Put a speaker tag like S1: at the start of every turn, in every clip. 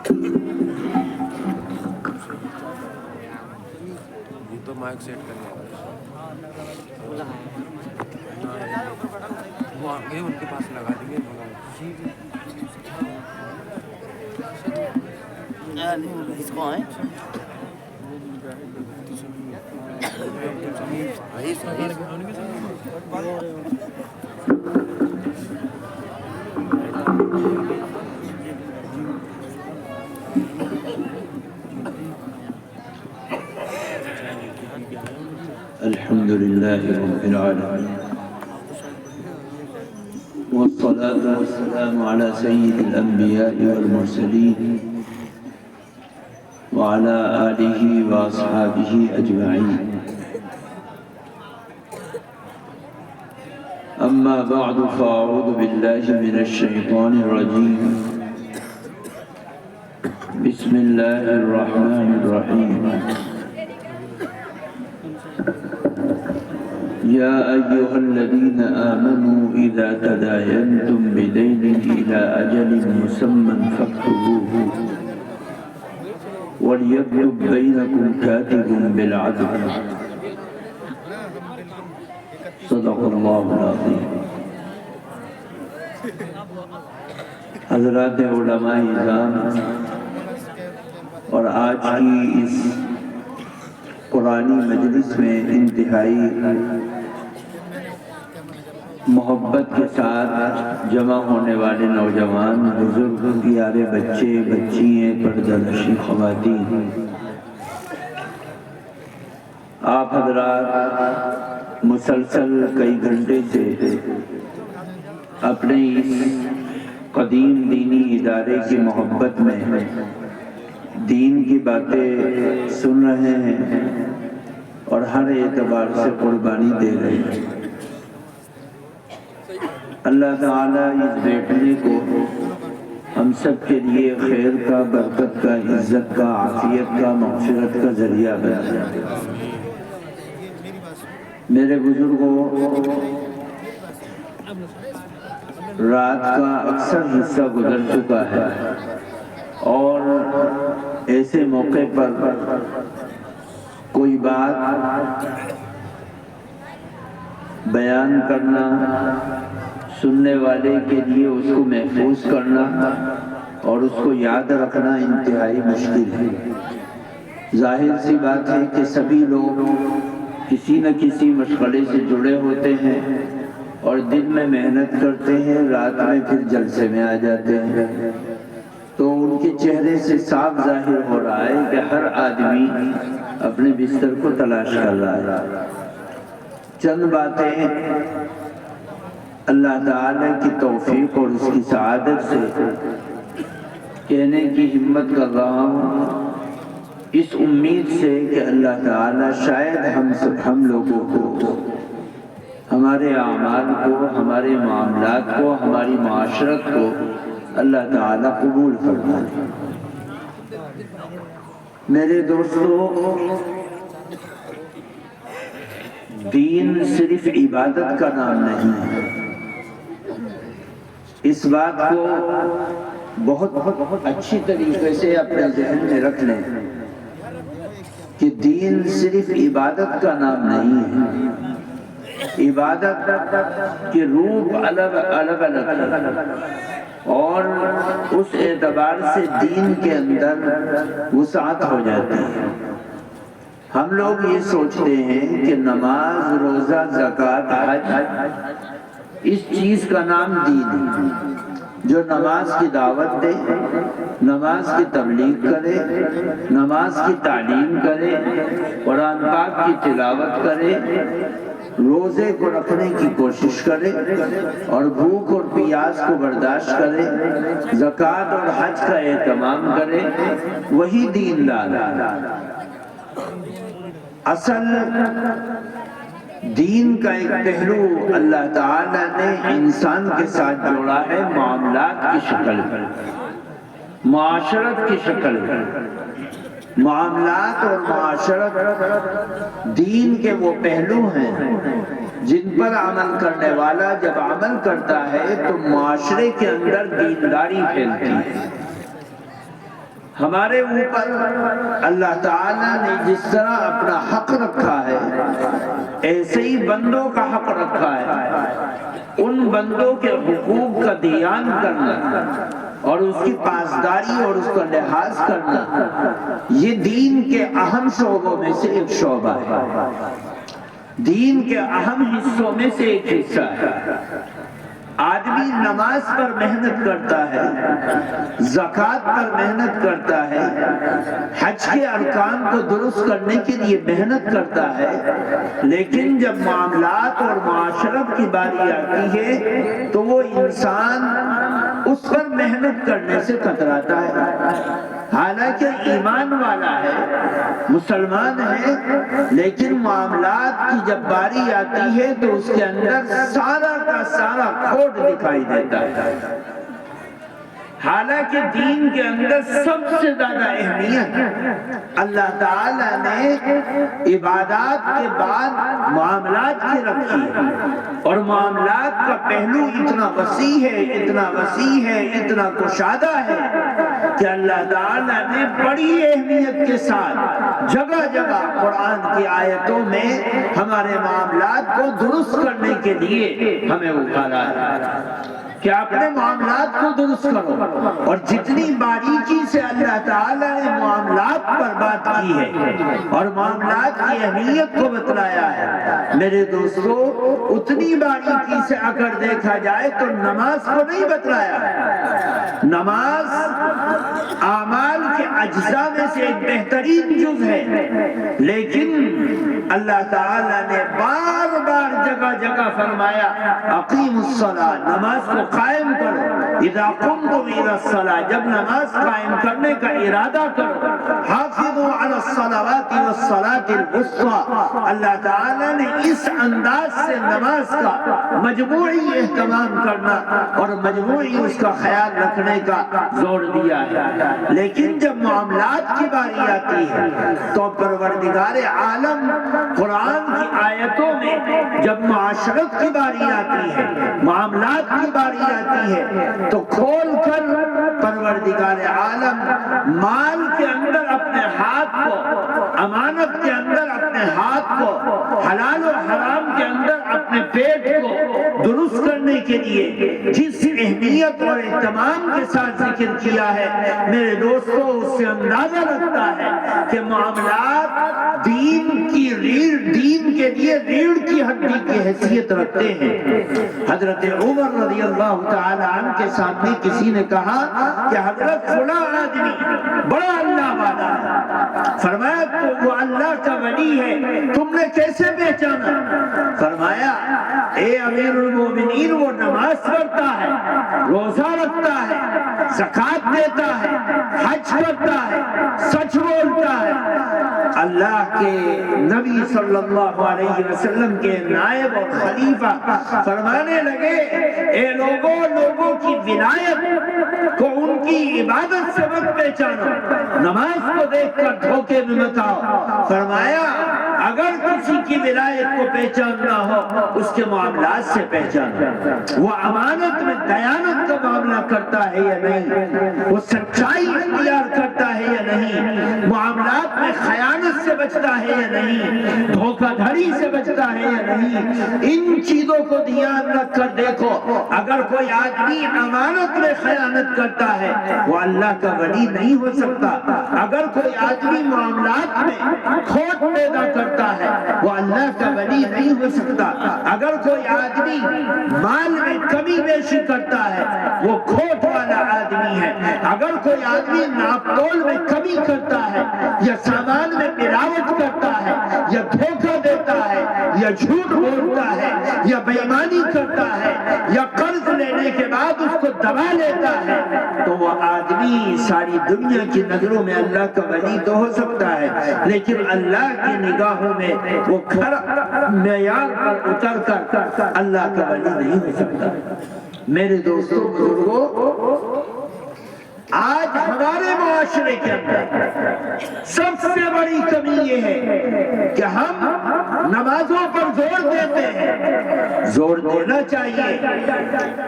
S1: یہ تو mic set کرنے وہ آگے ان کے پاس لگا دیں گے
S2: اس کو آئیں
S3: الحمد لله رب العالمين والصلاة والسلام على سيد الأنبياء والمرسلين وعلى آله وأصحابه أجمعين أما بعد فأعوذ بالله من الشيطان الرجيم بسم الله الرحمن الرحيم يا أيها الذين آمنوا إذا تداينتم بدين إلى أجل مسمى فاكتبوه وليكتب بينكم كاتب بالعدل صدق الله العظيم. حضرات علماء اعظام اور آج کی اس قرآنی مجلس میں انتہائی محبت کے ساتھ جمع ہونے والے نوجوان، بزرگ، پیارے بچے، بچیاں، پردہ نشی خواتین، آپ حضرات مسلسل کئی گھنٹے سے اپنے اس قدیم دینی ادارے کی محبت میں دین کی باتیں سن رہے ہیں اور ہر اعتبار سے قربانی دے رہے ہیں. اللہ تعالیٰ اس بیٹھنے کو ہم سب کے لیے خیر کا، برکت کا، عزت کا، عافیت کا، مغفرت کا ذریعہ بنا. میرے بزرگوں، رات کا اکثر حصہ گزر چکا ہے اور ایسے موقع پر کوئی بات بیان کرنا، سننے والے کے لیے اس کو محفوظ کرنا اور اس کو یاد رکھنا انتہائی مشکل ہے. ظاہر سی بات ہے کہ سبھی لوگ کسی نہ کسی مشغلے سے جڑے ہوتے ہیں اور دن میں محنت کرتے ہیں، رات میں پھر جلسے میں آ جاتے ہیں. تو ان کے چہرے سے صاف ظاہر ہو رہا ہے کہ ہر آدمی اپنے بستر کو تلاش کر رہا ہے. چند باتیں اللہ تعالی کی توفیق اور اس کی سعادت سے کہنے کی ہمت کر رہا ہوں، اس امید سے کہ اللہ تعالی شاید ہم لوگوں کو، ہمارے اعمال کو، ہمارے معاملات کو، ہماری معاشرت کو اللہ تعالی قبول فرمائے. میرے دوستو، دین صرف عبادت کا نام نہیں ہے. اس بات کو بہت اچھی طریقے سے اپنے ذہن میں رکھ لیں کہ دین صرف عبادت کا نام نہیں ہے. عبادت کے روپ الگ الگ اور اس اعتبار سے دین کے اندر وسعت ہو جاتی ہے. ہم لوگ یہ سوچتے ہیں کہ نماز، روزہ، زکوٰۃ، حج، اس چیز کا نام دین ہے. جو نماز کی دعوت دے، نماز کی تبلیغ کرے، نماز کی تعلیم کرے، قرآن پاک کی تلاوت کرے، روزے کو رکھنے کی کوشش کرے اور بھوک اور پیاس کو برداشت کرے، زکوٰۃ اور حج کا اہتمام کرے، وہی دیندار ہے. اصل دین کا ایک پہلو اللہ تعالیٰ نے انسان کے ساتھ جوڑا ہے معاملات کی شکل میں، معاشرت کی شکل میں. معاملات اور معاشرت دین کے وہ پہلو ہیں جن پر عمل کرنے والا جب عمل کرتا ہے تو معاشرے کے اندر دینداری پھیلتی ہے. ہمارے اوپر اللہ تعالیٰ نے جس طرح اپنا حق رکھا ہے ایسے ہی بندوں کا حق رکھا ہے۔ ان بندوں کے حقوق کا دھیان کرنا اور اس کی پاسداری اور اس کا لحاظ کرنا یہ دین کے اہم شعبوں میں سے ایک شعبہ ہے، دین کے اہم حصوں میں سے ایک حصہ ہے۔ آدمی نماز پر محنت کرتا ہے، زکوٰۃ پر محنت کرتا ہے، حج کے ارکان کو درست کرنے کے لیے محنت کرتا ہے، لیکن جب معاملات اور معاشرت کی باری آتی ہے تو وہ انسان اس پر محنت کرنے سے کتراتا ہے۔ حالانکہ ایمان والا ہے، مسلمان ہے، لیکن معاملات کی جب باری آتی ہے تو اس کے اندر سارا کا سارا کھوٹ دکھائی دیتا ہے۔ حالانکہ دین کے اندر سب سے زیادہ اہمیت اللہ تعالیٰ نے عبادات کے بعد معاملات کی رکھی ہے، اور معاملات کا پہلو اتنا وسیع ہے، اتنا وسیع ہے، اتنا کشادہ ہے کہ اللہ تعالیٰ نے بڑی اہمیت کے ساتھ جگہ جگہ قرآن کی آیتوں میں ہمارے معاملات کو درست کرنے کے لیے ہمیں ابھارا ہے کہ اپنے معاملات کو درست کرو، اور جتنی باریکی سے اللہ تعالیٰ نے معاملات پر بات کی ہے اور معاملات کی اہمیت کو بتلایا ہے، میرے دوستو اتنی باریکی سے اگر دیکھا جائے تو نماز کو نہیں بتلایا ہے۔ نماز اعمال کے اجزاء میں سے ایک بہترین جز ہے، لیکن اللہ تعالیٰ نے بار بار جگہ جگہ فرمایا اقیم الصلاۃ، نماز کو قائم کرو، اذا قمتم الى الصلاۃ، جب نماز قائم کرنے کا ارادہ کرو، حافظوا علی الصلوات والصلاۃ الوسطی، اللہ تعالیٰ نے اس انداز سے نماز کا مجموعی اہتمام کرنا اور مجموعی اس کا خیال رکھنے کا زور دیا ہے۔ لیکن جب معاملات کی باری آتی ہے تو پروردگار عالم قرآن کی آیتوں میں جب معاشرت کی باری آتی ہے، معاملات کی باری آتی ہے تو کھول کر پروردگار عالم مال کے اندر اپنے ہاتھ کو، امانت کے اندر اپنے ہاتھ کو، حلال و حرام کے اندر اپنے پیٹ کو درست کرنے کے لیے جس اہمیت اور اہتمام کے ساتھ ذکر کیا ہے، میرے دوستو اس سے اندازہ لگتا ہے کہ معاملات دین کی ریڑھ، دین کے لیے ریڑھ کی ہڈی کی حیثیت رکھتے ہیں۔ حضرت عمر رضی اللہ تعالی عنہ کے سامنے کسی نے کہا کہ حضرت فلاں آدمی بڑا اللہ والا ہے، فرمایا تو وہ اللہ کا ولی ہے، تم نے کیسے پہچانا؟ فرمایا اے امیر المومنین وہ نماز پڑھتا ہے، روزہ رکھتا ہے، زکوٰۃ دیتا ہے، حج کرتا ہے، سچ بولتا ہے۔ اللہ کے نبی صلی اللہ علیہ وسلم کے نائب اور خلیفہ فرمانے لگے اے لوگوں کی ولایت کو ان کی عبادت سے مت پہچانو، نماز کو دیکھ کر دھوکے میں مت آؤ۔ فرمایا اگر کسی کی ولایت کو پہچاننا ہو اس کے معاملات سے پہچانو، وہ امانت میں دیانت کا معاملہ کرتا ہے یا نہیں، وہ سچائی اختیار کرتا ہے یا نہیں، معاملات میں خیانت سے بچتا ہے یا نہیں، دھوکہ دھڑی سے بچتا ہے یا نہیں، ان چیزوں کو دھیان رکھ کر دیکھو۔ اگر کوئی آدمی امانت میں خیانت کرتا ہے وہ اللہ کا ولی نہیں ہو سکتا، اگر کوئی آدمی معاملات میں کھوٹ پیدا کرتا ہے وہ اللہ کا ولی نہیں ہو سکتا، اگر کوئی آدمی مال میں کمی بیشی کرتا ہے وہ کھوٹ والا آدمی ہے، اگر کوئی آدمی ناپ تول میں کمی کرتا ہے یا سامان میں ملاوٹ کرتا ہے یا دھوکہ دیتا ہے یا جھوٹ بولتا ہے یا بے ایمانی کرتا ہے یا قرض لینے کے بعد اس کو دبا لیتا ہے تو وہ آدمی ساری دنیا کی نظروں میں اللہ کا ولی تو ہو سکتا ہے، لیکن اللہ کی نگاہوں میں وہ معیار پر اتر کر اللہ کا ولی نہیں ہو سکتا۔ میرے دوستوں بزرگوں، آج ہمارے معاشرے کے اندر سب سے بڑی کمی یہ ہے کہ ہم نمازوں پر زور دیتے ہیں، زور دینا چاہیے،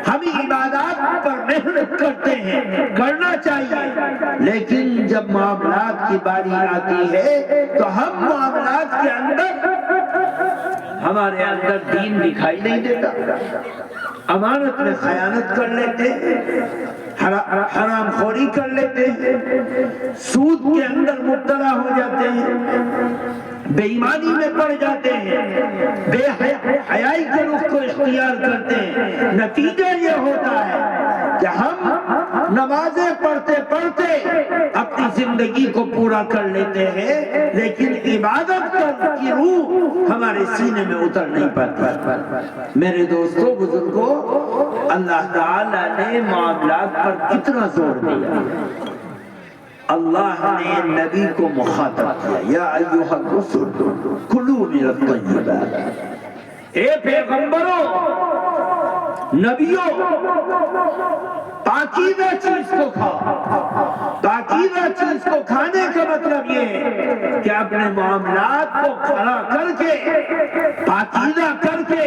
S3: ہم عبادات پر محنت کرتے ہیں، کرنا چاہیے، لیکن جب معاملات کی باری آتی ہے تو ہم معاملات کے اندر ہمارے اندر دین دکھائی نہیں دیتا، امانت میں خیانت کر لیتے ہیں، حرام خوری کر لیتے ہیں، سود کے اندر مبتلا ہو جاتے ہیں، بے ایمانی میں پڑ جاتے ہیں، بے حیائی کے رخ کو اختیار کرتے ہیں۔ نتیجہ یہ ہوتا ہے کہ ہم نمازیں پڑھتے پڑھتے اپنی زندگی کو پورا کر لیتے ہیں، لیکن عبادت کی روح ہمارے سینے میں اتر نہیں پاتی۔ میرے دوستو بزرگوں، اللہ تعالیٰ نے معاملات پر کتنا زور دیا۔ اللہ نے نبی کو مخاطب کیا، یا ایھا الرسل کلوا من الطیبات، اے پیغمبروں، نبیوں، پاکیزہ چیز کو کھاؤ۔ پاکیزہ چیز کو کھانے کا مطلب یہ ہے کہ اپنے معاملات کو کھڑا کر کے، پاکیزہ کر کے،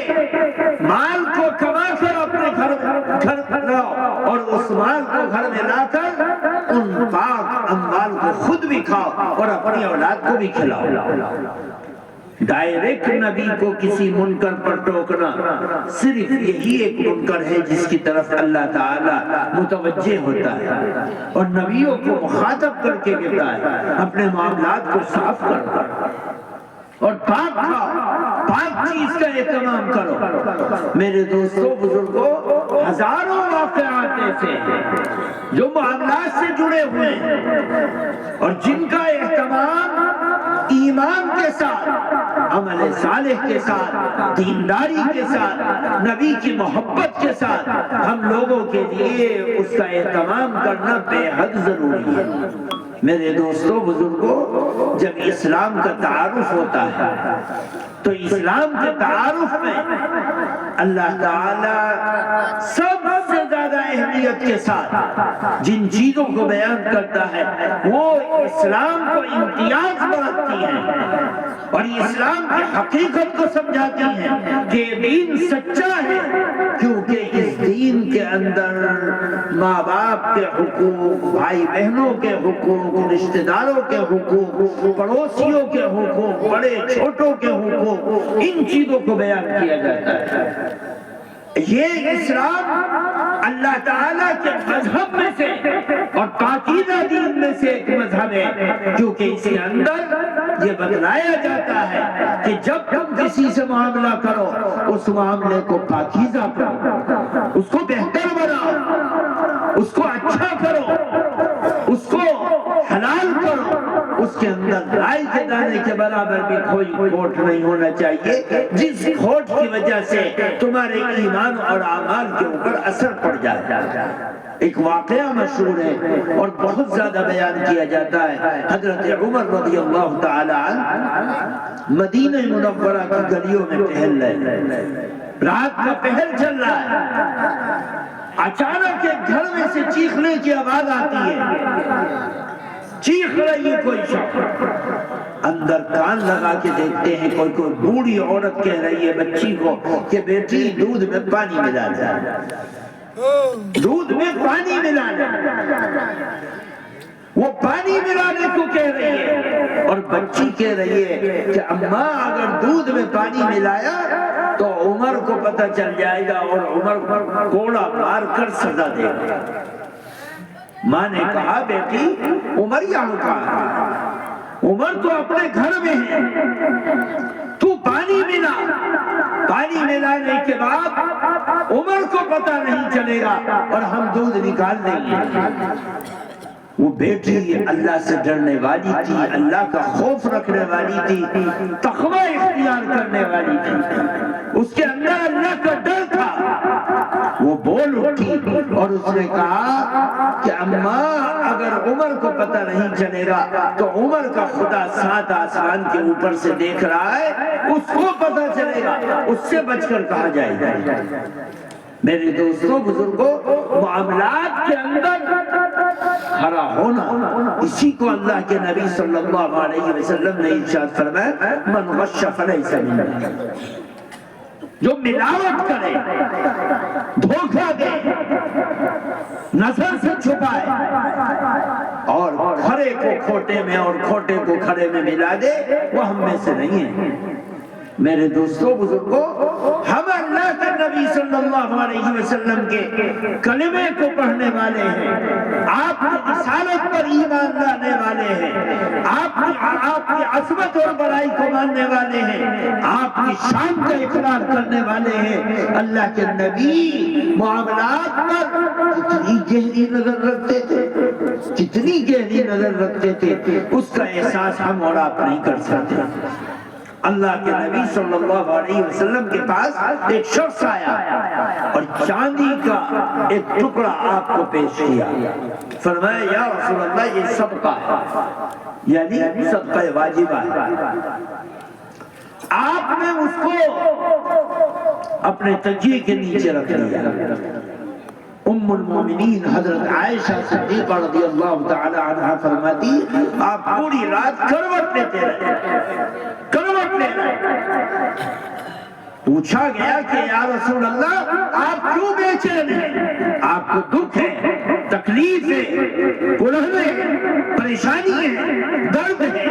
S3: مال کو کما کر اپنے گھر لاؤ، اور اس مال کو گھر میں لا کر ان پاک اموال کو خود بھی کھاؤ اور اپنی اولاد کو بھی کھلاؤ۔ ڈائریکٹ نبی کو کسی منکر پر ٹوکنا صرف یہی ایک منکر ہے جس کی طرف اللہ تعالیٰ متوجہ ہوتا ہے، اور نبیوں کو مخاطب کر کے کہتا ہے اپنے معاملات کو صاف کرو اور پاک کھاؤ، پاک چیز کا اہتمام کرو۔ میرے دوستو بزرگوں، ہزاروں واقعات ایسے ہیں جو معاملات سے جڑے ہوئے ہیں اور جن کا اہتمام ایمان کے ساتھ، عمل صالح کے ساتھ، دینداری کے ساتھ، نبی کی محبت کے ساتھ ہم لوگوں کے لیے اس کا اہتمام کرنا بے حد ضروری ہے۔ میرے دوستو بزرگوں، جب اسلام کا تعارف ہوتا ہے تو اسلام کے تعارف میں اللہ تعالیٰ سب سے زیادہ اہمیت کے ساتھ جن چیزوں کو بیان کرتا ہے وہ اسلام کو امتیاز بناتی ہیں اور اسلام کی حقیقت کو سمجھاتی ہیں کہ دین سچا ہے، کیونکہ اس دین کے اندر ماں باپ کے حقوق، بھائی بہنوں کے حقوق، رشتہ داروں کے حقوق، پڑوسیوں کے حقوق، بڑے چھوٹوں کے حقوق، ان چیزوں کو بیان کیا جاتا ہے۔ یہ اسلام اللہ تعالیٰ کے مذہب میں سے اور پاکیزہ دین میں سے ایک مذہب ہے، کیونکہ اس کے اندر یہ بتلایا جاتا ہے کہ جب تم کسی سے معاملہ کرو اس معاملے کو پاکیزہ کرو، اس کو بہتر بناؤ، اس کو اچھا کرو، اس کو حلال کرو، اس کے اندر رائی کے دانے کے برابر بھی کوئی کھوٹ نہیں ہونا چاہیے جس کھوٹ کی وجہ سے تمہارے ایمان اور اعمال کے اوپر اثر پڑ جاتا ہے۔ ایک واقعہ مشہور ہے اور بہت زیادہ بیان کیا جاتا ہے۔ حضرت عمر رضی اللہ تعالی عنہ مدینہ منورہ کی گلیوں میں ٹہل رہے ہیں، رات کا پہر چل رہا ہے، اچانک ایک گھر میں سے چیخنے کی آواز آتی ہے، چیخ رہی ہے کوئی شخص، اندر کان لگا کے دیکھتے ہیں کوئی بوڑھی عورت کہہ رہی ہے بچی کو کہ بیٹی دودھ میں پانی ملا دے، دودھ میں پانی ملا دے۔ وہ پانی ملانے کو کہہ رہی ہے اور بچی کہہ رہی ہے کہ اماں اگر دودھ میں پانی ملایا تو عمر کو پتہ چل جائے گا اور عمر کوڑا مار کر سزا دے گا۔ ماں نے کہا بیٹی عمر یہاں کہاں ہے؟ عمر تو اپنے گھر میں ہے، تو پانی ملا، پانی ملانے کے بعد عمر کو پتہ نہیں چلے گا اور ہم دودھ نکال دیں گے۔ وہ بیٹی اللہ سے ڈرنے والی تھی، اللہ کا خوف رکھنے والی تھی، تقوی اختیار کرنے والی تھی، اس کے اندر اللہ کا ڈر تھا۔ وہ بول اٹھی اور اس نے کہا کہ اماں اگر عمر کو پتہ نہیں چلے گا تو عمر کا خدا 7 آسمان کے اوپر سے دیکھ رہا ہے، اس کو پتہ چلے گا، اس سے بچ کر کہا جائے گا۔ میرے دوستو بزرگوں، معاملات کے اندر کھڑا ہونا، اسی کو اللہ کے نبی صلی اللہ علیہ وسلم نے ارشاد فرمایا من غش فلیس منا، جو ملاوٹ کرے، دھوکہ دے، نظر سے چھپائے اور کھڑے کو کھوٹے میں اور کھوٹے کو کھڑے میں ملا دے، وہ ہم میں سے نہیں ہے۔ میرے دوستوں بزرگوں، ہم اللہ کے نبی صلی اللہ علیہ وسلم کے کلمے کو پڑھنے والے ہیں، آپ کی رسالت پر ایمان لانے والے ہیں، آپ کی عظمت اور بڑائی کو ماننے والے ہیں، آپ کی شان کا اقرار کرنے والے ہیں۔ اللہ کے نبی معاملات پر کتنی گہری نظر رکھتے تھے، کتنی گہری نظر رکھتے تھے، اس کا احساس ہم اور آپ نہیں کر سکتے۔ اللہ کے نبی صلی اللہ علیہ وسلم کے پاس ایک شخص آیا اور چاندی کا ایک ٹکڑا آپ کو پیش کیا، فرمایا یا رسول اللہ یہ صدقہ ہے، یعنی صدقہ واجبہ ہے۔ آپ نے اس کو اپنے تکیے کے نیچے رکھ لیا۔ ام المومنین حضرت عائشہ صدیقہ رضی اللہ تعالی عنہ فرماتی آپ پوری رات کروٹ لیتے رہے، کروٹ لے رہے۔ پوچھا گیا کہ یا رسول اللہ آپ کیوں بے چین ہیں؟ آپ کو دکھ ہے، تکلیف ہے، کلہم ہے، پریشانی ہے، درد ہے؟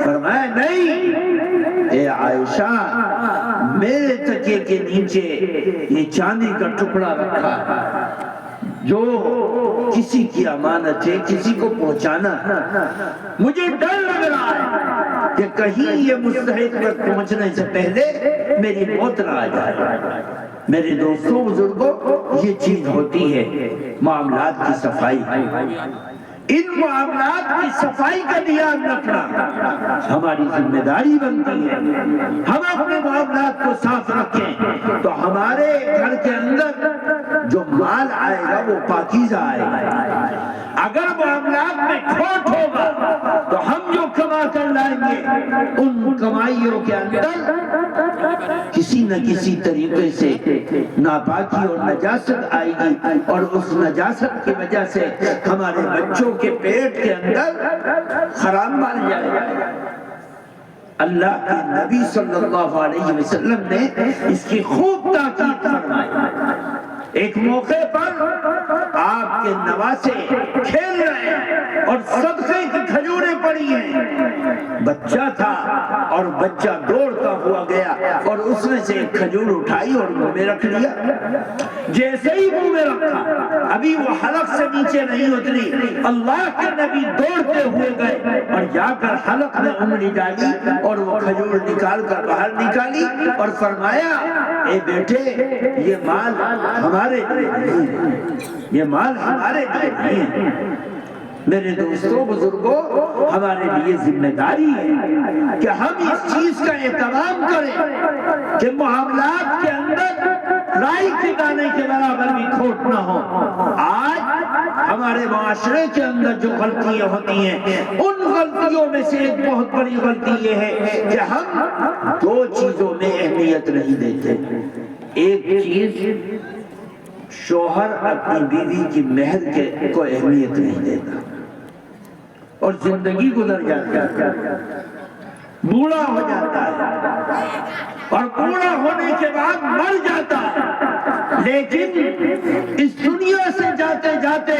S3: فرمایا نہیں اے عائشہ، میرے تکیے کے نیچے یہ چاندی کا ٹکڑا رکھا ہے جو کسی کی امانت ہے، کسی کو پہنچانا ہے۔ مجھے ڈر لگ رہا ہے کہ کہیں یہ مستحق تک پہنچنے سے پہلے میری موت نہ آ جائے۔ میرے دوستوں بزرگوں، یہ چیز ہوتی ہے معاملات کی صفائی۔ ان معاملات کی صفائی کا دھیان رکھنا ہماری ذمہ داری بنتی ہے۔ ہم اپنے معاملات کو صاف رکھیں تو ہمارے گھر کے اندر جو مال آئے گا وہ پاکیزہ آئے گا۔ اگر معاملات میں کھوٹ ہوگا تو ہم جو کما کر لائیں گے ان کمائیوں کے اندر کسی نہ کسی طریقے سے ناپاکی اور نجاست آئے گی، اور اس نجاست کی وجہ سے ہمارے بچوں کے پیٹ کے اندر خراب مال جائے گا۔ اللہ کے نبی صلی اللہ علیہ وسلم نے اس کی خوب تاکید فرمائی۔ ایک موقع پر آپ کے نواسے کھیل رہے ہیں اور صدقے کی کھجوریں پڑی ہیں۔ بچہ تھا اور بچہ دوڑتا ہوا گیا اور اس میں سے ایک کھجور اٹھائی اور منہ میں رکھ لیا۔ جیسے ہی منہ میں رکھا، ابھی وہ حلق سے نیچے نہیں اتری، اللہ کے نبی دوڑتے ہوئے گئے اور جا کر حلق میں انگلی ڈالی اور وہ کھجور نکال کر باہر نکالی اور فرمایا اے بیٹے یہ مال ہمارے لیے نہیں، یہ مال ہمارے لیے نہیں ہے۔ میرے دوستوں بزرگوں، ہمارے لیے ذمہ داری ہے کہ ہم اس چیز کا اہتمام کریں کہ معاملات کے اندر رائی کے دانے کے برابر بھی کھوٹ نہ ہو۔ آج ہمارے معاشرے کے اندر جو غلطیاں ہوتی ہیں، ان غلطیوں میں سے ایک بہت بڑی غلطی یہ ہے کہ ہم دو چیزوں میں اہمیت نہیں دیتے۔ ایک چیز، شوہر اپنی بیوی کی مہر کو اہمیت نہیں دیتا اور زندگی گزر جاتی ہے، بوڑھا ہو جاتا ہے اور بوڑھا ہونے کے بعد مر جاتا ہے، لیکن اس دنیا سے جاتے جاتے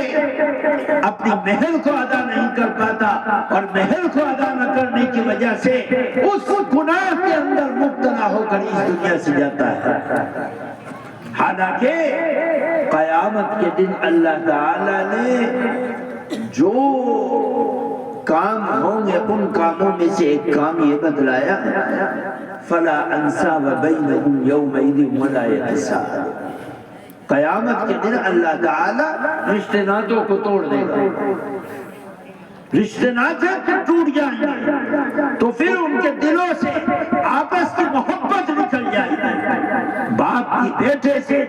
S3: اپنی مہر کو ادا نہیں کر پاتا، اور مہر کو ادا نہ کرنے کی وجہ سے اس گناہ کے اندر مبتلا ہو کر اس دنیا سے جاتا ہے۔ حالانکہ قیامت کے دن اللہ تعالیٰ نے جو کام ہوں گے ان کاموں میں سے ایک کام یہ بتلایا فَلَا أَنْسَابَ بَيْنَهُمْ يَوْمَئِذٍ وَلَا يَتَسَاءَلُونَ۔ قیامت کے دن اللہ تعالیٰ رشتے ناتوں کو توڑ دے گا، رشتے ناتے ٹوٹ جائیں گے تو پھر ان کے دلوں سے آپس کی محبت نکل جائے گی، باپ کی بیٹے سے،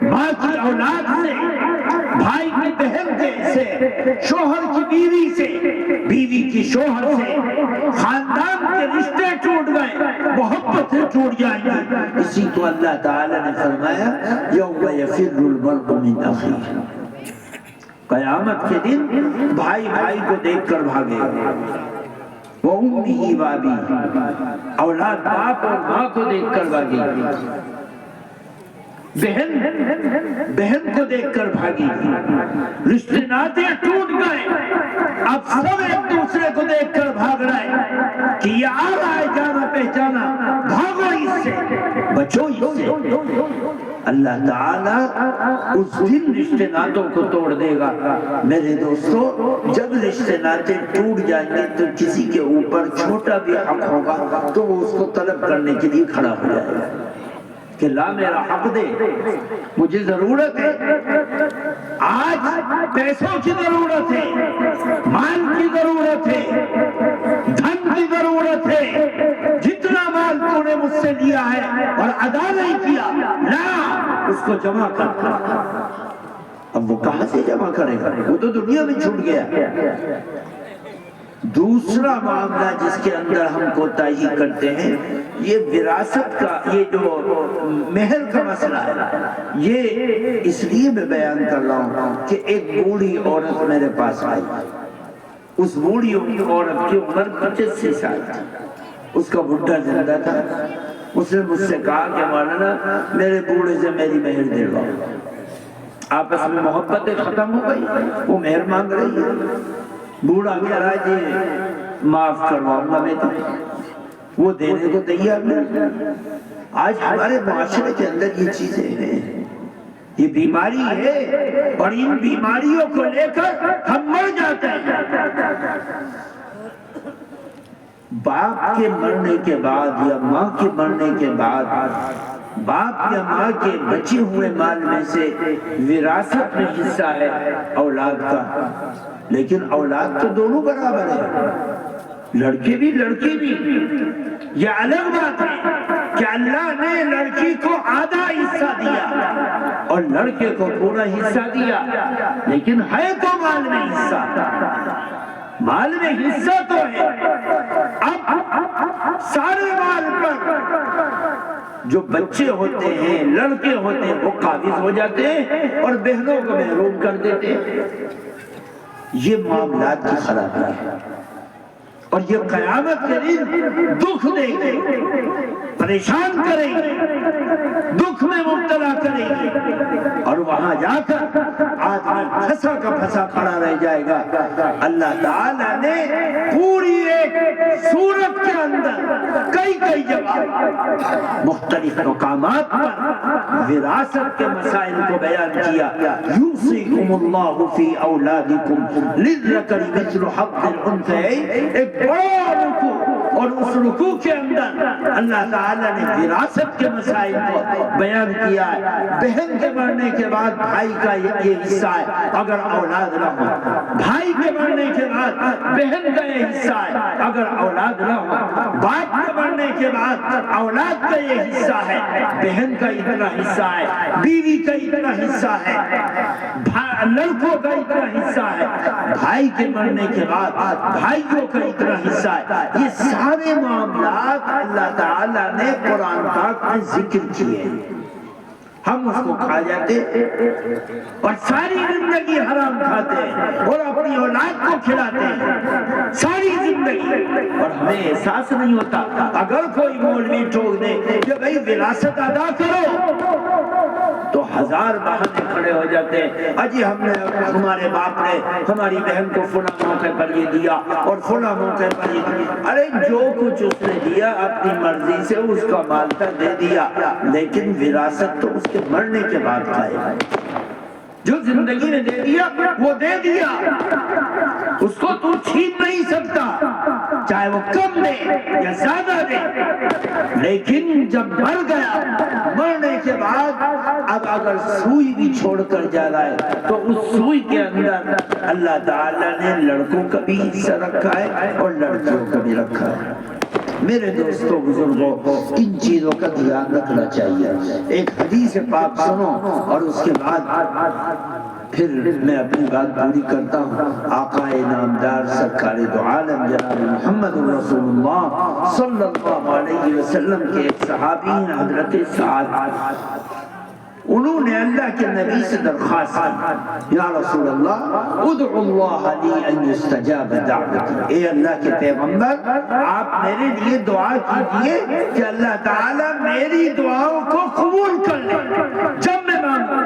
S3: ماں کی اولاد سے، بھائی کی بہن سے، شوہر کی بیوی سے، بیوی کی شوہر سے، خاندان کے رشتے ٹوٹ گئے، محبتیں ٹوٹ جائیں گی۔ اسی کو اللہ تعالی نے فرمایا یوم یفر المرء من اخیہ۔ قیامت کے دن بھائی بھائی کو دیکھ کر بھاگے گا، وہ امی بابی، اولاد باپ اور ماں کو دیکھ کر بھاگے گی، بہن بہن کو دیکھ کر بھاگی گی، رشتے ناطے ٹوٹ گئے، اب سب ایک دوسرے کو دیکھ کر بھاگ رہے کہ یہ آ رہا ہے جانا پہچانا، بھاگو اس سے، بچو اس سے۔ اللہ تعالیٰ اس دن رشتے ناتوں کو توڑ دے گا۔ میرے دوستو، جب رشتے ناتے ٹوٹ جائیں گے تو کسی کے اوپر چھوٹا بھی حق ہوگا تو وہ اس کو طلب کرنے کے لیے کھڑا ہو جائے گا کہ لا میرا حق دے، مجھے ضرورت ہے، آج پیسوں کی ضرورت ہے، مال کی ضرورت ہے، دھن کی ضرورت ہے، جتنا مال تو نے مجھ سے لیا ہے اور ادا نہیں کیا، لا اس کو جمع کر۔ اب وہ کہاں سے جمع کرے گا؟ وہ تو دنیا میں چھوٹ گیا۔ دوسرا معاملہ جس کے اندر ہم کوتاہی کرتے ہیں، یہ وراثت کا، یہ جو مہر کا مسئلہ ہے، یہ اس لیے میں بیان کر رہا ہوں کہ ایک بوڑھی عورت میرے پاس آئی، اس بوڑھی عورت کی عمر 85 سال تھی، اس کا بڈھا زندہ تھا، اس نے مجھ سے کہا کہ مولانا میرے بوڑھے سے میری مہر دلواؤ۔ آپس میں محبتیں ختم ہو گئی، وہ مہر مانگ رہی ہے، بوڑھا کہہ رہا ہے جی معاف کرواؤں گا میں تمہیں، وہ دینے کو تیار نہیں۔ آج ہمارے معاشرے کے اندر یہ چیزیں ہیں، یہ بیماری ہے، اور ان بیماریوں کو لے کر ہم مر جاتے ہیں۔ باپ کے مرنے کے بعد یا ماں کے مرنے کے بعد باپ یا ماں کے بچے ہوئے مال میں سے وراثت میں حصہ ہے اولاد کا، لیکن اولاد تو دونوں برابر ہے، لڑکے بھی لڑکی بھی۔ یہ الگ بات ہے کہ اللہ نے لڑکی کو آدھا حصہ دیا اور لڑکے کو پورا حصہ دیا، لیکن ہے تو مال میں حصہ، مال میں حصہ تو ہے۔ اب سارے مال پر جو بچے ہوتے ہیں، لڑکے ہوتے ہیں، وہ قابض ہو جاتے ہیں اور بہنوں کو محروم کر دیتے ہیں۔ یہ معاملات کی خرابی ہے، اور یہ قیامت کے دن دکھ دے گے، پریشان کرے گی، دکھ میں مبتلا کرے گی، اور وہاں جا کر آدمی پھنسا کا پھنسا کھڑا رہ جائے گا۔ اللہ تعالیٰ نے پوری ایک سورت کے اندر کئی جگہ مختلف مقامات پر وراثت کے مسائل کو بیان کیا۔ یوصیکم اللہ فی اولادکم للذکر مثل حظ الانثیین، ایک بڑا رکوع، اور اس رکوع کے اندر اللہ تعالیٰ نے وراثت کے مسائل کو بیان کیا ہے۔ بہن کے مرنے کے بعد بھائی کا یہ حصہ ہے اگر اولاد نہ ہو، بھائی کے مرنے کے بعد بہن کا یہ حصہ ہے اگر اولاد نہ ہو، باپ کے مرنے کے بعد اولاد کا یہ حصہ ہے، بہن کا اتنا حصہ ہے، بیوی کا اتنا حصہ ہے، لڑکوں کا اتنا حصہ ہے، بھائی کے مرنے کے بعد بھائیوں کا اتنا حصہ ہے۔ یہ سارے معاملات اللہ تعالیٰ نے قرآن پاک میں ذکر کیے، ہم اس کو کھا جاتے اور ساری زندگی حرام کھاتے ہیں اور اپنی اولاد کو کھلاتے ہیں ساری زندگی، اور ہمیں احساس نہیں ہوتا۔ اگر کوئی مولوی ٹوک دے کہ بھئی وراثت ادا کرو تو 1000 بہانے کھڑے ہو جاتے ہیں، اجی ہمارے باپ نے ہماری بہن کو فلاں موقع پر یہ دیا اور فلاں موقع پر یہ دیا۔ ارے جو کچھ اس نے دیا اپنی مرضی سے اس کا مال تھا دے دیا، لیکن وراثت تو اس کے مرنے کے بعد کھائے گا۔ جو زندگی نے دے دیا وہ دے دیا، اس کو تو چھین نہیں سکتا، چاہے وہ کم دے یا زیادہ دے، لیکن جب مر گیا، مرنے کے بعد اب اگر سوئی بھی چھوڑ کر جا رہا ہے تو اس سوئی کے اندر اللہ تعالیٰ نے لڑکوں کا بھی حصہ رکھا ہے اور لڑکیوں کا بھی رکھا ہے۔ میرے دوستوں بزرگوں، ان چیزوں کا دھیان رکھنا چاہیے۔ ایک حدیث پاک سنو اور اس کے بعد پھر میں اپنی بات پوری کرتا ہوں۔ آقا نامدار سرکار دو عالم جناب محمد رسول اللہ صلی اللہ علیہ وسلم کے ایک صحابی حضرت سعد، انہوں نے اللہ کے نبی سے درخواست کی، یا رسول اللہ ادعو اللہ لی ان یستجاب دعوتی، اے اللہ کے پیغمبر آپ میرے لیے دعا کیجئے کہ اللہ تعالیٰ میری دعاؤں کو قبول کر لے۔ جب میں مانگوں،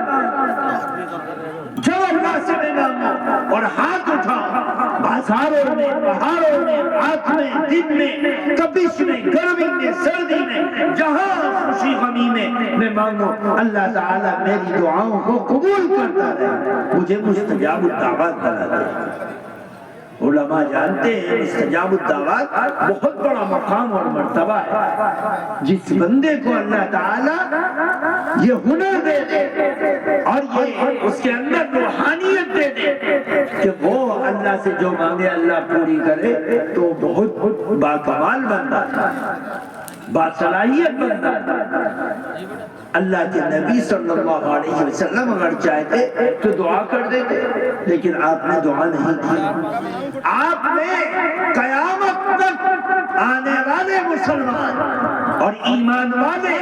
S3: جب اللہ سے میں مانگوں اور ہاتھ اٹھاؤں، بازاروں میں، پہاڑوں میں، رات میں، دن میں، تپش میں، گرمی میں، سردی میں، جہاں خوشی غمی میں مانگوں، اللہ تعالیٰ میری دعاؤں کو قبول کرتا رہے، مجھے مستجاب الدعوات بنا دے۔ علماء جانتے ہیں مستجاب الدعوات بہت بڑا مقام اور مرتبہ ہے۔ جس بندے کو اللہ تعالیٰ یہ ہنر دے دے اور یہ اس کے اندر روحانیت دے دے کہ وہ اللہ سے جو مانگے اللہ پوری کرے، تو بہت باکمال بندہ ہے، باصلاحیت بندہ ہے۔ اللہ کے نبی صلی اللہ علیہ وسلم اگر چاہتے تو دعا کر دیتے، لیکن آپ نے دعا نہیں کی۔ آپ نے قیامت تک آنے والے مسلمان اور ایمان والے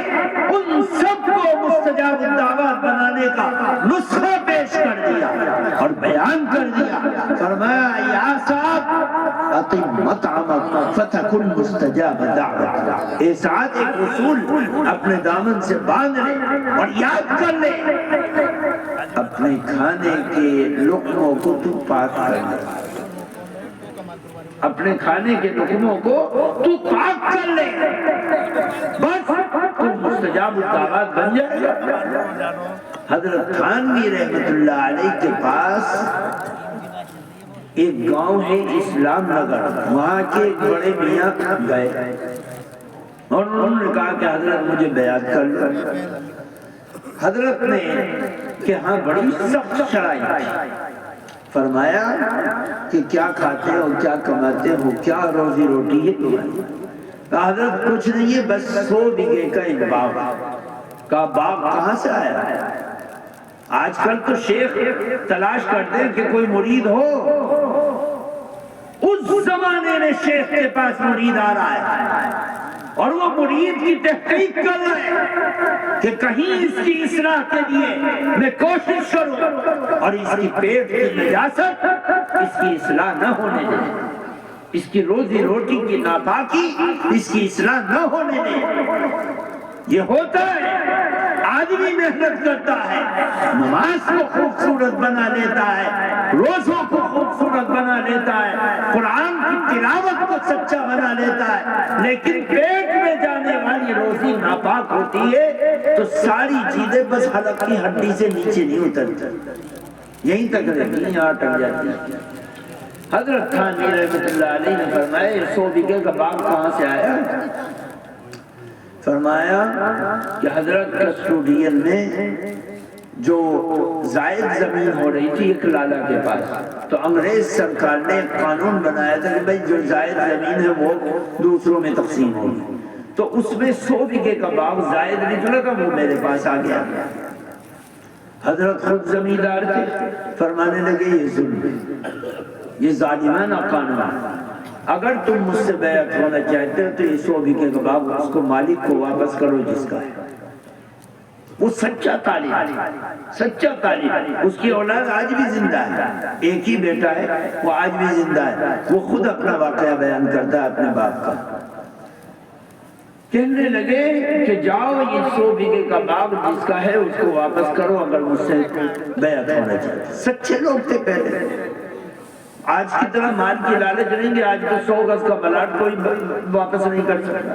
S3: ان سب کو مستجاب الدعوات بنانے کا نسخہ پیش کر دیا اور بیان کر دیا۔ فرمایا یا سعد اطعم مطعمک فتکن مستجاب دعوت، اے سعد ایک اصول اپنے دامن سے باندھ لے اور یاد کر لے، اپنے کھانے کے لقموں کو تو پاک کر لے، اپنے کھانے کے لقموں کو تو پاک کر لے، بس تو مستجاب الدعوات بن جائے گا۔ حضرت تھانوی رحمت اللہ علیہ کے پاس ایک گاؤں ہے اسلام نگر، وہاں کے ایک بڑے میاں گئے اور انہوں نے کہا کہ حضرت مجھے بیعت کر لو۔ حضرت نے کہ ہاں بڑی سخت شرائط، فرمایا کہ کیا کھاتے ہو، کیا کماتے ہو، کیا روزی روٹی ہے تمہاری؟ کہا حضرت کچھ نہیں ہے، بس 100 بیگھے کا ایک باغ۔ کہا باغ کہاں سے آیا؟ آج کل تو شیخ تلاش کرتے ہیں کہ کوئی مرید ہو، اس زمانے میں شیخ کے پاس مرید آ رہا ہے اور وہ مرید کی تحقیق کر رہے ہیں کہ کہیں اس کی اصلاح کے لیے میں کوشش کروں اور اس کی پیٹ کی نجاست اس کی اصلاح نہ ہونے دیں، اس کی روزی روٹی کی ناپاکی اس کی اصلاح نہ ہونے دیں۔ یہ ہوتا ہے، آدمی محنت کرتا ہے، نماز کو خوبصورت بنا لیتا ہے، روزوں کو خوبصورت بنا لیتا ہے، قرآن کی تلاوت کو سچا بنا لیتا ہے، لیکن پیٹ میں جانے والی روزی ناپاک ہوتی ہے تو ساری چیزیں بس حلق کی ہڈی سے نیچے نہیں اترتی، یہیں تک رہتی ہیں، یہاں اٹک جاتی ہیں۔ حضرت تھانوی رحمت اللہ علیہ نے فرمایا 100 بیگھے کا باغ کہاں سے آیا؟ فرمایا کہ حضرت کسٹوڈین میں جو زائد زمین ہو رہی تھی ایک لالا کے پاس، تو انگریز سرکار نے ایک قانون بنایا تھا کہ بھئی جو زائد زمین ہے وہ دوسروں میں تقسیم ہوگی، تو اس میں 100 بیگھے کا باغ زائد نکلا تھا، وہ میرے پاس آ گیا۔ حضرت خود زمیندار تھے، فرمانے لگے یہ ظلم ہے، یہ ظالمانہ قانون، اگر تم مجھ سے بیعت ہونا چاہتے ہو تو یہ 100 بیگھے کا باغ اس کو مالک کو واپس کرو جس کا ہے۔ وہ سچا طالب، سچا طالب، اس کی اولاد آج بھی زندہ ہے، ایک ہی بیٹا ہے وہ آج بھی زندہ ہے، وہ خود اپنا واقعہ بیان کرتا ہے اپنے باپ کا۔ کہنے لگے کہ جاؤ یہ 100 بیگھے کا باغ جس کا ہے اس کو واپس کرو اگر مجھ سے بیعت ہونا چاہتے۔ سچے لوگ تھے پہلے، آج کی طرح مال کی لالچ نہیں کہ آج تو 100 گز کا پلاٹ کوئی واپس نہیں کر سکتا،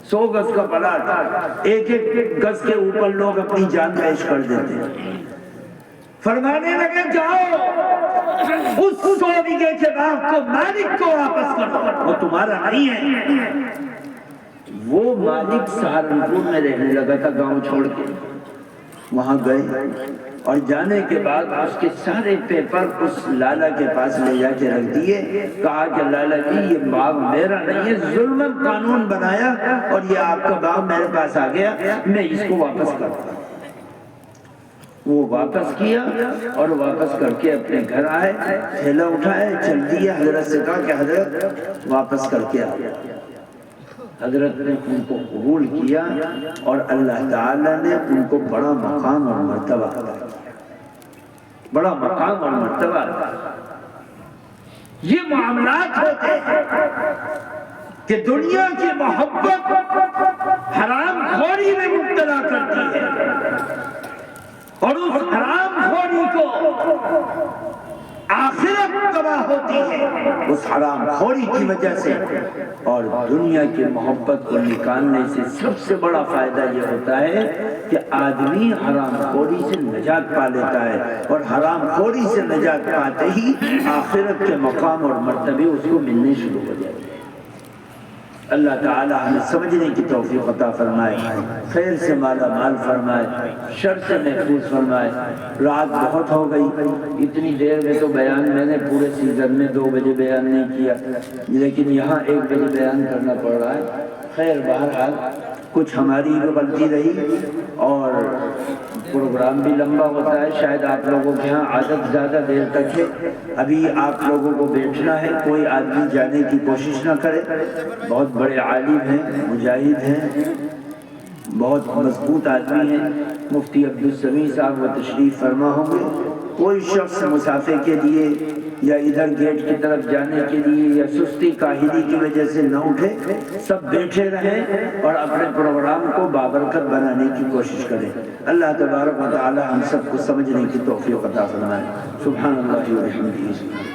S3: 100 گز کا پلاٹ ایک ایک گز کے اوپر لوگ اپنی جان پیش کر دیتے ہیں۔ فرمانے لگے جاؤ اس 100 بیگھے کے باغ کو مالک کو واپس کرو، وہ تمہارا نہیں ہے۔ وہ مالک سہارنپور میں رہنے لگا تھا گاؤں چھوڑ کے، وہاں گئے اور جانے کے بعد اس کے سارے پیپر اس لالا کے پاس لے جا کے رکھ دیے، کہا کہ لالا جی یہ باغ میرا نہیں ہے، ظلماً قانون بنایا اور یہ آپ کا باغ میرے پاس آ گیا، میں اس کو واپس کرتا ہوں۔ وہ واپس کیا اور واپس کر کے اپنے گھر آئے، تھیلا اٹھائے چل دیا، حضرت سے کہا کہ حضرت واپس کر کے آ گیا۔ حضرت نے ان کو قبول کیا اور اللہ تعالیٰ نے ان کو بڑا مقام اور مرتبہ عطا کیا، بڑا مقام اور مرتبہ عطا کیا۔ یہ معاملات ہوتے ہیں کہ دنیا کی محبت حرام خوری میں مبتلا کرتی ہے، اور اس حرام خوری کو آخرت تباہ ہوتی ہے اس حرام خوری کی وجہ سے، اور دنیا کی محبت کو نکالنے سے سب سے بڑا فائدہ یہ ہوتا ہے کہ آدمی حرام خوری سے نجات پا لیتا ہے، اور حرام خوری سے نجات پاتے ہی آخرت کے مقام اور مرتبے اس کو ملنے شروع ہو جاتے ہیں۔ اللہ تعالیٰ ہمیں سمجھنے کی توفیق عطا فرمائے، خیر سے مالا مال فرمائے، شر سے محفوظ فرمائے۔ رات بہت ہو گئی، اتنی دیر میں تو بیان میں نے پورے سیزن میں 2 بجے بیان نہیں کیا، لیکن یہاں 1 بجے بیان کرنا پڑ رہا ہے۔ خیر بہرحال کچھ ہماری بھی غلطی رہی، اور پروگرام بھی لمبا ہوتا ہے، شاید آپ لوگوں کے ہاں عادت زیادہ دیر تک ہے۔ ابھی آپ لوگوں کو بیٹھنا ہے، کوئی آدمی جانے کی کوشش نہ کرے۔ بہت بڑے عالم ہیں، مجاہد ہیں، بہت مضبوط آدمی ہیں، مفتی عبدالسمیع صاحب وہ تشریف فرما ہوں گے۔ کوئی شخص مسافے کے لیے یا ادھر گیٹ کی طرف جانے کے لیے یا سستی کاہلی کی وجہ سے نہ اٹھے، سب بیٹھے رہیں اور اپنے پروگرام کو بابرکت بنانے کی کوشش کریں۔ اللہ تبارک و تعالی ہم سب کو سمجھنے کی توفیق عطا فرمائے۔ سبحان اللہ و بحمدہ۔